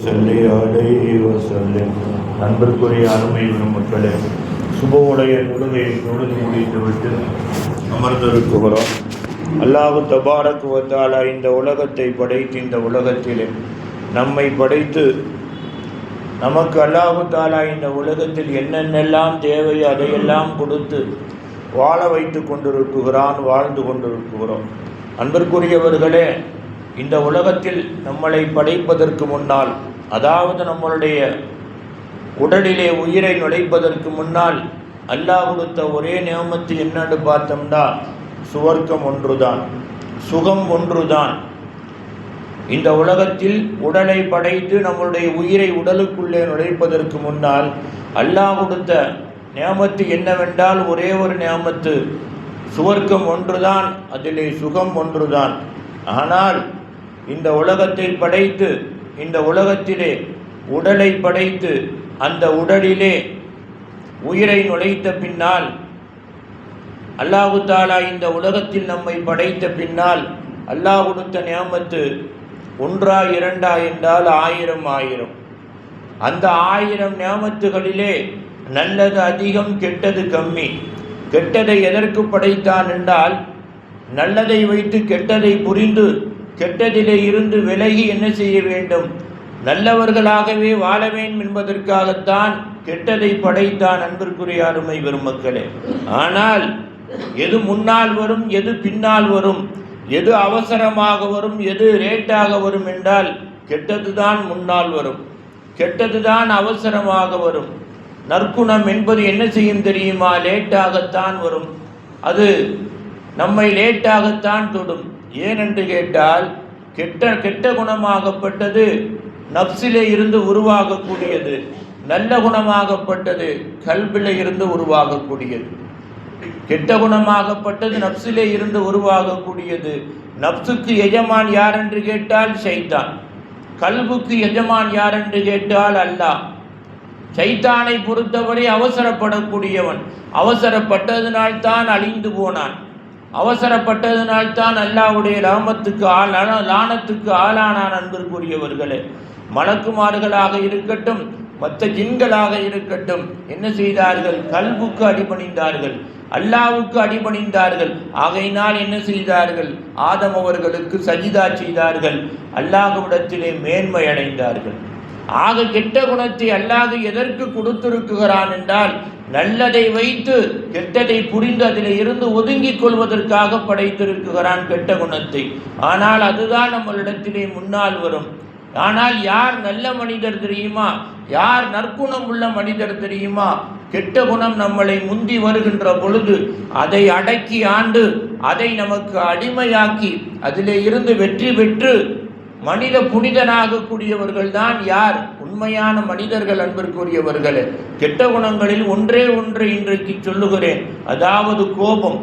சொல்லி அலைஹி வஸல்லம். நண்பருக்குரிய அருமை மக்களே, சுபவுடைய தொழுகையை தொழுது முடித்துவிட்டு அமர்ந்திருக்கிறோம். அல்லாஹ் தபாரக் வ தஆலா இந்த உலகத்தை படைத்து இந்த உலகத்திலே நம்மை படைத்து நமக்கு அல்லாஹ் தஆலா இந்த உலகத்தில் என்னென்னெல்லாம் தேவையோ அதையெல்லாம் கொடுத்து வாழ வைத்து கொண்டிருக்கிறான், வாழ்ந்து கொண்டிருக்கிறோம். அன்பிற்குரியவர்களே, இந்த உலகத்தில் நம்மளை படைப்பதற்கு முன்னால், அதாவது நம்மளுடைய உடலிலே உயிரை நுழைப்பதற்கு முன்னால் அல்லாஹ் கொடுத்த ஒரே நியமத்து என்னன்னு பார்த்தோம்னா சுவர்க்கம் ஒன்றுதான், சுகம் ஒன்றுதான். இந்த உலகத்தில் உடலை படைத்து நம்மளுடைய உயிரை உடலுக்குள்ளே நுழைப்பதற்கு முன்னால் அல்லாஹ் கொடுத்த நியமத்து என்னவென்றால் ஒரே ஒரு நியமத்து, சுவர்க்கம் ஒன்றுதான், அதிலே சுகம் ஒன்றுதான். ஆனால் இந்த உலகத்தை படைத்து இந்த உலகத்திலே உடலை படைத்து அந்த உடலிலே உயிரை நுழைத்த பின்னால் அல்லாஹ் தஆலா இந்த உலகத்தில் நம்மை படைத்த பின்னால் அல்லாஹ் கொடுத்த நியமத்து ஒன்றா இரண்டா என்றால் 1000. அந்த 1000 நியமத்துகளிலே நல்லது அதிகம், கெட்டது கம்மி. கெட்டதை எதற்கு படைத்தான் என்றால் நல்லதை வைத்து கெட்டதை புரிந்து கெட்டதிலே இருந்து விலகி என்ன செய்ய வேண்டும், நல்லவர்களாகவே வாழ வேண்டும் என்பதற்காகத்தான் கெட்டதை படைத்தான். அன்பிற்குரிய அருமை பெருமக்களே, ஆனால் எது முன்னால் வரும், எது பின்னால் வரும், எது அவசரமாக வரும், எது லேட்டாக வரும் என்றால் கெட்டதுதான் முன்னால் வரும், கெட்டதுதான் அவசரமாக வரும். நற்குணம் என்பது என்ன செய்யும் தெரியுமா, லேட்டாகத்தான் வரும், அது நம்மை லேட்டாகத்தான் தொடும். ஏனென்று கேட்டால் கெட்ட குணமாகப்பட்டது நப்சிலே இருந்து உருவாகக்கூடியது, நல்ல குணமாகப்பட்டது கல்பிலே இருந்து உருவாகக்கூடியது. கெட்ட குணமாகப்பட்டது நப்சிலே இருந்து உருவாகக்கூடியது. நப்சுக்கு எஜமான் யார் என்று கேட்டால் ஷைத்தான், கல்புக்கு எஜமான் யார் என்று கேட்டால் அல்லாஹ். ஷைத்தானை பொறுத்தவரை அவசரப்படக்கூடியவன், அவசரப்பட்டதனால்தான் அழிந்து போனான், அவசரப்பட்டதனால்தான் அல்லாஹ்வுடைய லானத்துக்கு ஆளானான். அன்பிற்குரியவர்களே, மலக்குமார்களாக இருக்கட்டும் மற்ற ஜின்களாக இருக்கட்டும் என்ன செய்தார்கள், கல்புக்கு அடிபணிந்தார்கள், அல்லாஹ்வுக்கு அடிபணிந்தார்கள். ஆகையினால் என்ன செய்தார்கள், ஆதம் அவர்களுக்கு சஜிதா செய்தார்கள், அல்லாஹ்விடத்திலே மேன்மை அடைந்தார்கள். ஆக கெட்ட குணத்தை அல்லாஹ் எதற்கு கொடுத்திருக்கிறான் என்றால் நல்லதை வைத்து கெட்டதை புரிந்து அதில் இருந்து ஒதுங்கிக் கொள்வதற்காக படைத்திருக்கிறான் கெட்ட குணத்தை. ஆனால் அதுதான் நம்மளிடத்திலே முன்னால் வரும். ஆனால் யார் நல்ல மனிதர் தெரியுமா, யார் நற்குணம் உள்ள மனிதர் தெரியுமா, கெட்ட குணம் நம்மளை முந்தி வருகின்ற பொழுது அதை அடக்கி ஆண்டு அதை நமக்கு அடிமையாக்கி அதிலே இருந்து வெற்றி பெற்று மனித புனிதனாக கூடியவர்கள் தான் யார், உண்மையான மனிதர்கள். அன்பிற்குரியவர்களே, கெட்ட குணங்களில் ஒன்றே ஒன்று இன்றைக்கு சொல்லுகிறேன், அதாவது கோபம்.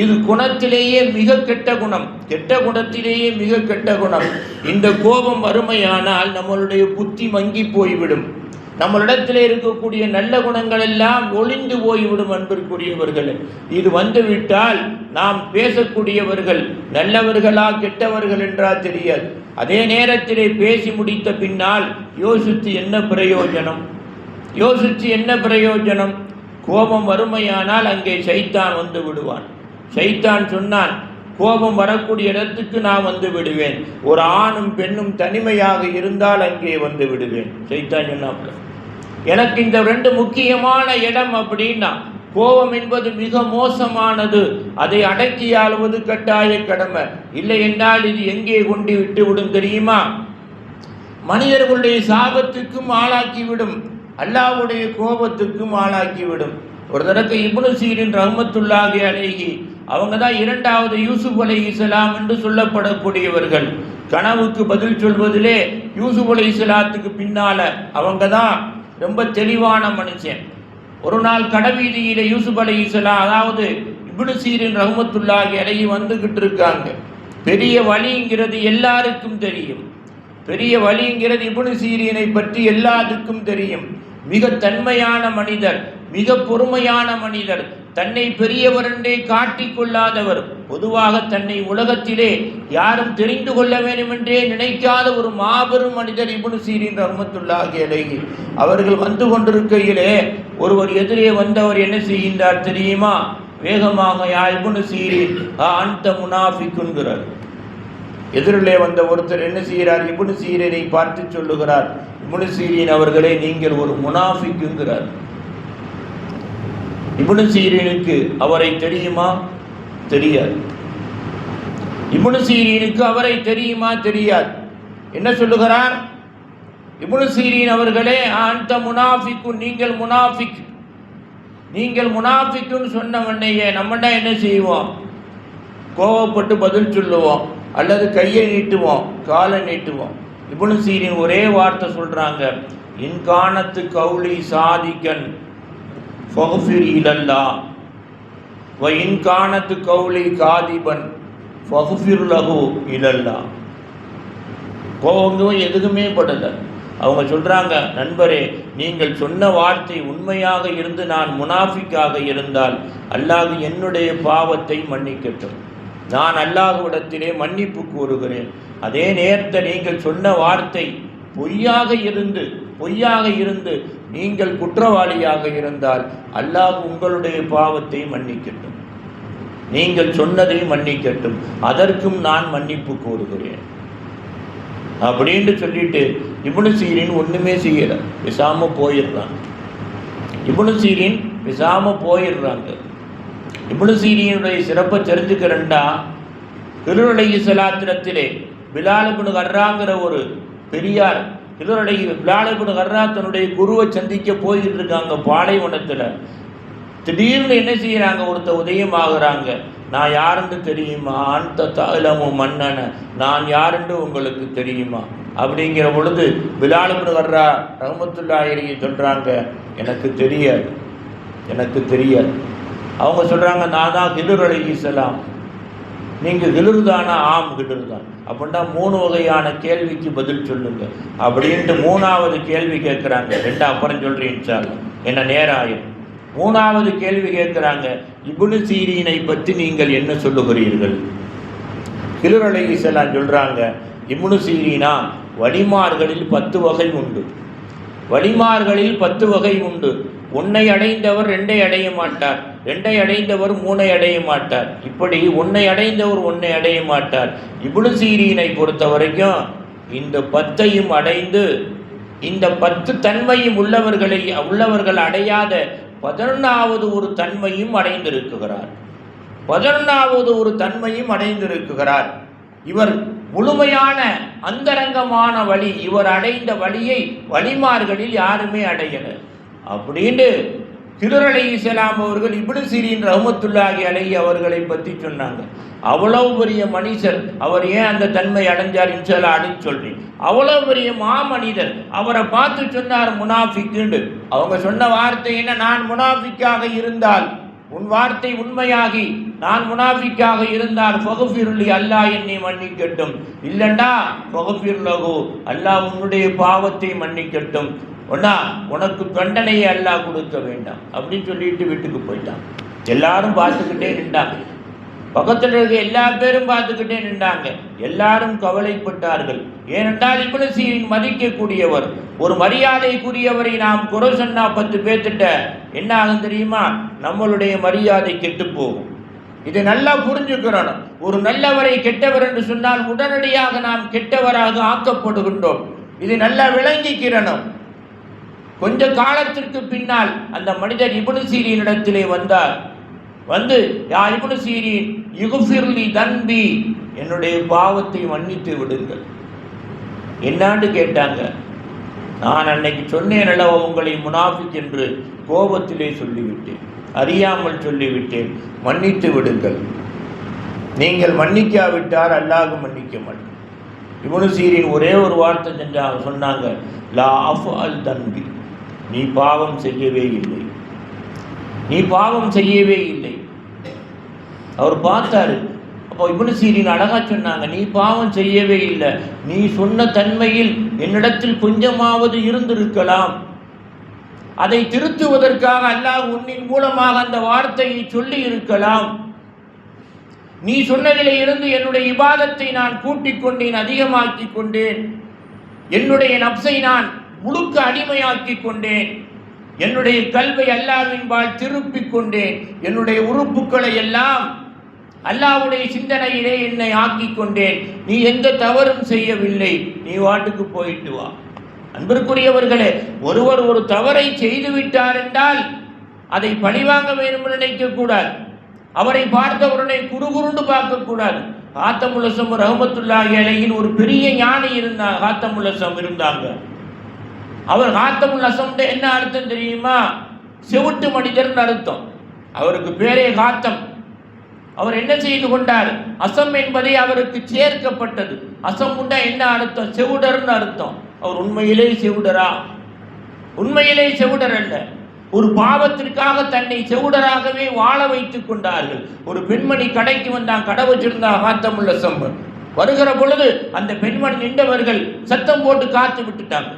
இது குணத்திலேயே மிக கெட்ட குணம், கெட்ட குணத்திலேயே மிக கெட்ட குணம். இந்த கோபம் வறுமையானால் நம்மளுடைய புத்தி மங்கி போய்விடும், நம்மளிடத்தில் இருக்கக்கூடிய நல்ல குணங்கள் எல்லாம் ஒளிந்து போய்விடும். அன்பிற்குரியவர்களே, இது வந்துவிட்டால் நாம் பேசக்கூடியவர்கள் நல்லவர்களா கெட்டவர்கள் என்றால் தெரியாது. அதே நேரத்திலே பேசி முடித்த பின்னால் யோசித்து என்ன பிரயோஜனம், யோசித்து என்ன பிரயோஜனம். கோபம் வறுமையானால் அங்கே ஷைத்தான் வந்து விடுவான். ஷைத்தான் சொன்னான், கோபம் வரக்கூடிய இடத்துக்கு நான் வந்து விடுவேன், ஒரு ஆணும் பெண்ணும் தனிமையாக இருந்தால் அங்கே வந்து விடுவேன். ஷைத்தான் சொன்னாப்ல, எனக்கு இந்த 2 முக்கியமான இடம் அப்படின்னா, கோபம் என்பது மிக மோசமானது, அதை அடக்கி ஆளுவது கட்டாய கடமை, இல்லை என்றால் இது எங்கே கொண்டு விட்டு விடும் தெரியுமா, மனிதர்களுடைய சாபத்துக்கும் ஆளாக்கிவிடும், அல்லாஹ்வுடைய கோபத்துக்கும் ஆளாக்கிவிடும். ஒரு தடவை இப்னு சீரின் ரஹ்மத்துல்லாஹி அலைஹி, அவங்க தான் 2வது யூசுப் அலைஹிஸ்ஸலாம் என்று சொல்லப்படக்கூடியவர்கள். கனவுக்கு பதில் சொல்வதிலே யூசுப் அலைஹிஸ்ஸலாத்துக்கு பின்னால அவங்க தான் ரொம்ப தெளிவான மனுஷன். ஒரு நாள் கடைவீதியிலே யூசுப் அலைஹிஸ்ஸலாம், அதாவது இப்னு சீரின் ரஹ்மத்துல்லாஹி அலைஹி வந்துகிட்டு இருக்காங்க. பெரிய வலிங்கிறது எல்லாருக்கும் தெரியும், பெரிய வலிங்கிறது இப்னு சீரினை பற்றி எல்லாத்துக்கும் தெரியும். மிக தன்மையான மனிதர், மிக பொறுமையான மனிதர், தன்னை பெரியவர் என்றே காட்டிக்கொள்ளாதவர், பொதுவாக தன்னை உலகத்திலே யாரும் தெரிந்து கொள்ள வேண்டும் என்றே நினைக்காத ஒரு மாபெரும் மனிதர் இப்னு சீரின் ரஹ்மத்துல்லாஹி அலைஹி. அவர்கள் வந்து கொண்டிருக்கையிலே ஒருவர் எதிரே வந்தவர் என்ன செய்கின்றார் தெரியுமா? வேகமாக யா இப்னு சீரின் அந்த முனாஃபிக்குன்கிறார். எதிரிலே வந்த ஒருத்தர் என்ன செய்கிறார்? இப்னு சீரினை பார்த்து சொல்லுகிறார், இப்னு சீரின் அவர்களே, நீங்கள் ஒரு முனாஃபிக்குங்கிறார். இப்னு சீரினுக்கு அவரை தெரியுமா? தெரியாது. இப்னு சீரினுக்கு அவரை தெரியுமா? தெரியாது. என்ன சொல்லுகிறார்? இப்னு சீரின் அவர்களே, அந்த முனாஃபிக்கு, நீங்கள் முனாஃபிக், நீங்கள் முனாஃபிக்குன்னு சொன்ன உடனேயே நம்மடா என்ன செய்வோம்? கோவப்பட்டு பதில் சொல்லுவோம், அல்லது கையை நீட்டுவோம், காலை நீட்டுவோம். இப்னு சீரின் ஒரே வார்த்தை சொல்றாங்க, இன்கானத்து கௌலி சாதிகன் ஃபக்ஃபிர் இலல்லாஹ் வ இன்கானத்து கௌலி காதிபன் ஃபக்ஃபிர் லஹு இலல்லாஹ். கோவம் எதுக்குமே படலை. அவங்க சொல்றாங்க, நண்பரே, நீங்கள் சொன்ன வார்த்தை உண்மையாக இருந்து நான் முனாஃபிக்காக இருந்தால் அல்லாஹ் என்னுடைய பாவத்தை மன்னிக்கட்டும், நான் அல்லாஹ்விடத்திலே மன்னிப்பு கூறுகிறேன். அதே நேரத்தை நீங்கள் சொன்ன வார்த்தை பொய்யாக இருந்து நீங்கள் குற்றவாளியாக இருந்தால் அல்லாஹ் உங்களுடைய பாவத்தை மன்னிக்கட்டும், நீங்கள் சொன்னதை மன்னிக்கட்டும், அதற்கும் நான் மன்னிப்பு கூறுகிறேன் அப்படின்னு சொல்லிட்டு இப்னு சீரின் ஒன்றுமே செய்யலை, பேசாமல் போயிடுறாங்க. இப்னு சீரின் பேசாமல் போயிடுறாங்க. இப்னு சீரினுடைய சிறப்பை தெரிஞ்சுக்கிறண்டா, ஹில்ர் அலைஹிஸ்ஸலாத்திலே பிலால் இப்னு கர்ராங்கிற ஒரு பெரியார், பிலால் இப்னு கர்ரா தன்னுடைய குருவை சந்திக்க போய்கிட்டு இருக்காங்க பாலைவனத்தில். திடீர்னு என்ன செய்கிறாங்க? ஒருத்தர் உதயமாகறாங்க. நான் யாருன்னு தெரியுமா? அந்த தாலமு மன்னன, நான் யாருன்னு உங்களுக்கு தெரியுமா? அப்படிங்கிற பொழுது பிலால் இப்னு கர்ரா ரஹ்மத்துல்லாஹி அலைஹி சொல்கிறாங்க, எனக்கு தெரியாது. அவங்க சொல்கிறாங்க, நான் தான் ஹில்ர் அலைஹிஸ்ஸலாம். நீங்கள் ஹில்ர் தானா? ஆம், ஹில்ர் தான். அப்படின்னா 3 வகையான கேள்விக்கு பதில் சொல்லுங்க அப்படின்ட்டு 3வது கேள்வி கேட்குறாங்க. 2 அப்புறம் சொல்கிறேன் இன்ஷா அல்லாஹ், என்ன நேரம் ஆயிடும். 3வது கேள்வி கேட்குறாங்க, இப்னு சீரினை பற்றி நீங்கள் என்ன சொல்லுகிறீர்கள்? ஹில்ர் அலைஹிஸ்ஸலாம் சொல்கிறாங்க, இப்னு சீரினா வலிமார்களில் 10 வகை உண்டு. வலிமார்களில் 10 வகை உண்டு. 1ஐ அடைந்தவர் 2ஐ அடைய மாட்டார், 2ஐ அடைந்தவர் 3ஐ அடைய மாட்டார், இப்படி 1ஐ அடைந்தவர் 1ஐ அடைய மாட்டார். இப்னு சீரினை பொறுத்த வரைக்கும் இந்த 10ஐயும் அடைந்து இந்த 10 தன்மையும் உள்ளவர்கள் அடையாத 11வது ஒரு தன்மையும் அடைந்திருக்கிறார். 11வது ஒரு தன்மையும் அடைந்திருக்கிறார். இவர் முழுமையான அந்தரங்கமான வழி, இவர் அடைந்த வழியை வலிமார்களில் யாருமே அடையலை அப்படின்னு ஹில்ர் அலைஹிஸ்ஸலாம் அவர்கள் இப்னு சீரின் ரஹ்மத்துல்லாஹி அலைஹி அவர்களை பற்றி சொன்னாங்க. அவ்வளவு பெரிய மனிதர், அவர் ஏன் அந்த தன்மை அடைஞ்சார் இன்ஷா அல்லாஹ் அடிச்சு சொல்றேன். அவ்வளவு பெரிய மாமனிதர், அவரை பார்த்து சொன்னார் முனாஃபிக்குன்னு. அவங்க சொன்ன வார்த்தை என்ன? நான் முனாஃபிக்காக இருந்தால், உன் வார்த்தை உண்மையாகி நான் முனாஃபிக்காக இருந்தால் ஃபக்ஃபிர்லி, அல்லாஹ் என்னை மன்னிக்கட்டும், இல்லண்டா ஃபக்ஃபிர் லஹு, அல்லாஹ் உன்னுடைய பாவத்தை மன்னிக்கட்டும், உனக்கு தண்டனையை அல்லாஹ் கொடுக்க வேண்டாம் அப்படின்னு சொல்லிட்டு வீட்டுக்கு போயிட்டான். எல்லாரும் பார்த்துக்கிட்டே நின்றாங்க. பக்கத்தில் இருக்க எல்லா பேரும் பார்த்துக்கிட்டே நின்றாங்க. எல்லாரும் கவலைப்பட்டார்கள். ஏனென்றால் இப்னு சீரின் மதிக்கக்கூடியவர், ஒரு மரியாதைக்குரியவரை நாம் குறை சொன்னா 10 பேர்த்திட்ட என்ன ஆகும் தெரியுமா? நம்மளுடைய மரியாதை கெட்டு போகும். இதை நல்லா புரிஞ்சுக்கிறோம். ஒரு நல்லவரை கெட்டவர் என்று சொன்னால் உடனடியாக நாம் கெட்டவராக ஆக்கப்படுகின்றோம். இதை நல்லா விளங்கிக்கிறணும். கொஞ்ச காலத்திற்கு பின்னால் அந்த மனிதர் இப்னு சீரினிடத்திலே வந்தார். வந்து, யா இப்னு சீரின் யுக்ஃபிர்லி தன்பி, என்னுடைய பாவத்தை மன்னித்து விடுங்கள். என்னான்னு கேட்டாங்க. நான் அன்னைக்கு சொன்னேன் அல்லவா உங்களை முனாஃபிக் என்று, கோபத்திலே சொல்லிவிட்டேன், அறியாமல் சொல்லிவிட்டேன், மன்னித்து விடுங்கள். நீங்கள் மன்னிக்காவிட்டால் அல்லாஹ் மன்னிக்க மாட்டேன். இப்னு சீரின் ஒரே ஒரு வார்த்தை சொன்னாங்க, லா அஃஅல் தன்பி, நீ பாவம் செய்யவே இல்லை, நீ பாவம் செய்யவே இல்லை. அவர் பார்த்தாரு. அப்போ இப்னு சீரின் அழகா சொன்னாங்க, நீ பாவம் செய்யவே இல்லை, நீ சொன்ன தன்மையில் என்னிடத்தில் கொஞ்சமாவது இருந்திருக்கலாம், அதை திருத்துவதற்காக அல்லாஹ் உன்னின் மூலமாக அந்த வார்த்தையை சொல்லி இருக்கலாம். நீ சொன்னதிலே இருந்து என்னுடைய இபாதத்தை நான் கூட்டிக் கொண்டேன், அதிகமாக்கி கொண்டேன். என்னுடைய நப்சை நான் முழுக்க அடிமையாக்கி கொண்டேன். என்னுடைய கல்வை அல்லாஹ்வின்பால் திருப்பிக் கொண்டேன். என்னுடைய உறுப்புகளை எல்லாம் அல்லாஹ்வுடைய சிந்தனையிலே என்னை ஆக்கிக் கொண்டேன். நீ எந்த தவறும் செய்யவில்லை, நீ வாட்டுக்கு போயிட்டு வா. அன்பிற்குரியவர்களே, ஒருவர் ஒரு தவறை செய்து விட்டார் என்றால் அதை பழிவாங்க வேண்டும் என்று நினைக்கக்கூடாது. அவரை பார்த்தவருடைய குறுகுருண்டு பார்க்கக்கூடாது. ஹாத்தமுல் அஸம் ரஹ்மத்துல்லாஹி அலைஹின் ஒரு பெரிய ஞானி இருந்தாங்க. ஹாத்தமுல் அஸம் இருந்தாங்க. அவர் ஹாத்தமுல் அஸம் என்ன அர்த்தம் தெரியுமா? செவிட்டு மனிதர்னு அர்த்தம். அவருக்கு பேரே ஹாத்தம். அவர் என்ன செய்து கொண்டார்? அசம் என்பதை அவருக்கு சேர்க்கப்பட்டது. அசம் உண்டா என்ன அர்த்தம்? செவுடர்னு அர்த்தம். அவர் உண்மையிலே செவுடரா? உண்மையிலே செவுடர் அல்ல. ஒரு பாவத்திற்காக தன்னை செவுடராகவே வாழ வைத்துக் கொண்டார்கள். ஒரு பெண்மணி கடைக்கு வந்தாங்க, கடை வச்சிருந்தா ஹாத்தமுல் அஸம். வருகிற பொழுது அந்த பெண்மணி நின்றவர்கள் சத்தம் போட்டு காத்து விட்டுட்டாங்க.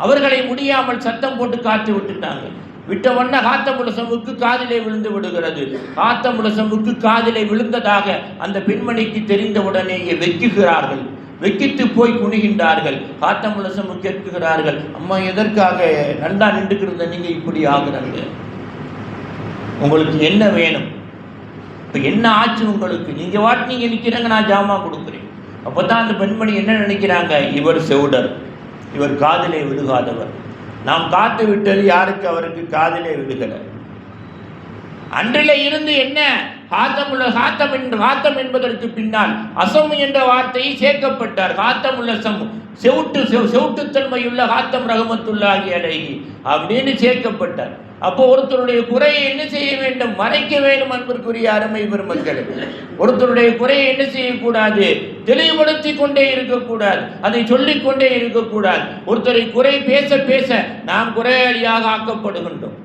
அவர்களை முடியாமல் சத்தம் போட்டு காத்து விட்டுட்டாங்க. விட்டவண்ண ஹாத்தமுல் அஸமுக்கு காதிலே விழுந்து விடுகிறது. ஹாத்தமுல் அஸமுக்கு காதிலே விழுந்ததாக அந்த பெண்மணிக்கு தெரிந்தவுடனேயே வெக்குகிறார்கள். வெக்கித்து போய் குனிகின்றார்கள். ஹாத்தமுல் அஸம் கேட்கிறார்கள், அம்மா எதற்காக நண்டா நின்றுக்கிறத நீங்க இப்படி ஆகுறாங்க? உங்களுக்கு என்ன வேணும்? இப்போ என்ன ஆச்சு உங்களுக்கு? நீங்க வாட்டு நீங்க நிற்கிறாங்க, நான் ஜாமான் கொடுக்குறேன். அப்போதான் அந்த பெண்மணி என்ன நினைக்கிறாங்க? இவர் செவுடர், இவர் காதிலே விழுகாதவர். நாம் காத்து விட்டது யாருக்கு? அவருக்கு காதிலே விழுகலை. அன்றிலே இருந்து என்ன ஹாத்தம் என்பதற்கு பின்னால் அசம் என்ற வார்த்தையை சேர்க்கப்பட்டார். ஹாத்தமுல் அஸம் செவுட்டுத்தன்மையுள்ள ஹாத்தம் ரஹ்மத்துல்லாஹி அலைஹி அப்படின்னு சேர்க்கப்பட்டார். அப்போ ஒருத்தருடைய குறையை என்ன செய்ய வேண்டும்? மறைக்க வேண்டும். அன்பிற்குரிய அருமை பெருமக்களே, ஒருத்தருடைய குறையை என்ன செய்யக்கூடாது? தெளிவுபடுத்தி கொண்டே இருக்கக்கூடாது, அதை சொல்லிக் கொண்டே இருக்கக்கூடாது. ஒருத்தரை குறை பேச பேச நாம் குறையாளியாக ஆக்கப்படுகின்றோம்.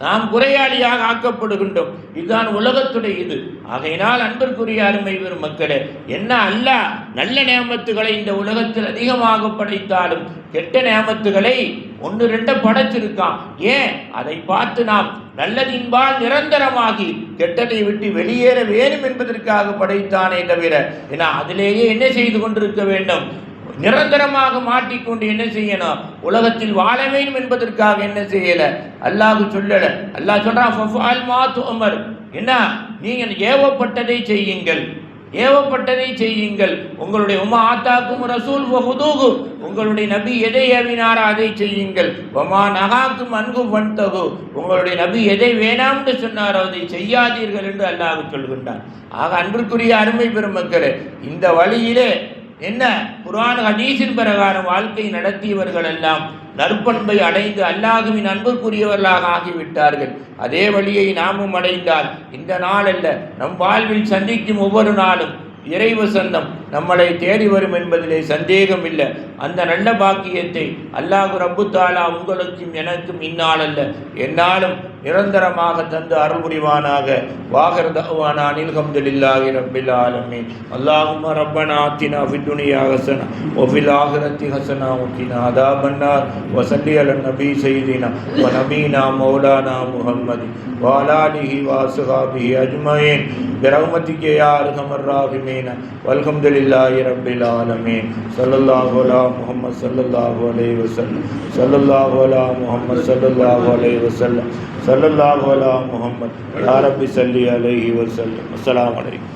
நாம் குறையாளியாக ஆக்கப்படுகின்றோம். இதுதான் உலகத்துடைய இது. ஆகையினால் அன்பிற்குரிய அருமை பெருமக்களே, என்ன அல்லாஹ் நல்ல நேமத்துகளை இந்த உலகத்தில் அதிகமாக படைத்தாலும் கெட்ட நேமத்துகளை 1-2 படைச்சிருக்கான். ஏன்? அதை பார்த்து நாம் நல்லதின்பால் நிரந்தரமாகி கெட்டதை விட்டு வெளியேற வேண்டும் என்பதற்காக படைத்தானே தவிர, ஏன்னா அதிலேயே என்ன செய்து கொண்டிருக்க வேண்டும்? நிரந்தரமாக மாட்டிக்கொண்டு என்ன செய்யணும்? உலகத்தில் வாழ வேண்டும் என்பதற்காக என்ன செய்யல? அல்லாஹ் சொல்லல. அல்லாஹ் சொல்றான், ஃபஃஅல் மா துஅமர். என்ன? நீங்கள் ஏவப்பட்டதை செய்யுங்கள், ஏவப்பட்டதை செய்யுங்கள். உங்களுடைய உமா ஆத்தாக்கும் ரசூல் ஃபஹுதூஹு, உங்களுடைய நபி எதை ஏவினாரோ அதை செய்யுங்கள். வமா நஹாக்கும் அன்ஹு ஃபன்தஹு, உங்களுடைய நபி எதை வேணாம் என்று சொன்னாரோ அதை செய்யாதீர்கள் என்று அல்லாஹ் சொல்கின்றான். ஆக அன்பிற்குரிய அருமை பெருமக்களே, இந்த வழியிலே என்ன குர்ஆன் ஹதீஸின் பிரகாரம் வாழ்க்கை நடத்தியவர்கள் எல்லாம் நற்பண்பை அடைந்து அல்லாஹ்வின் அன்புக்குரியவர்களாக ஆகிவிட்டார்கள். அதே வழியை நாமும் அடைந்தால் இந்த நாள் அல்ல, நம் வாழ்வில் சந்திக்கும் ஒவ்வொரு நாளும் இறைவசந்தம் நம்மளை தேடி வரும் என்பதிலே சந்தேகம் இல்லை. அந்த நல்ல பாக்கியத்தை அல்லாஹ் ரப்பு தஆலா உங்களுக்கும் எனக்கும் இந்நாள் அல்ல என்னாலும் நிரந்தரமாக தந்து அருள் புரிவானாக. வாஹிர் தஅவானா அனில் ஹம்துலில்லாஹி ரப்பில் ஆலமீன். அல்லாஹும்ம ரப்பனா ஆத்தினா ஃபித் துன்யா ஹஸனா வ ஃபில் ஆகிரத்தி ஹஸனா வ கினா அதாபன்னார். வ ஸல்லி அலன் நபி சய்யிதினா வ நபீனா மௌலானா முஹம்மது வ அலா ஆலிஹி வ அஸ்ஹாபிஹி அஜ்மஈன் பிரஹ்மதிக யா அர்ஹமர் ராஹிமீன். வல்ஹம்துலில்லாஹி ரப்பில் ஆலமீன். ஸல்லல்லாஹு அலா முஹம்மது ஸல்லல்லாஹு அலைஹி வஸல்லம். ஸல்லல்லாஹு அலா முஹம்மது ஸல்லல்லாஹு அலைஹி வஸல்லம். ஸல்லல்லாஹு அலா முஹம்மது யா ரப்பி ஸல்லி அலைஹி வஸல்லம். அஸ்ஸலாமு அலைக்கும்.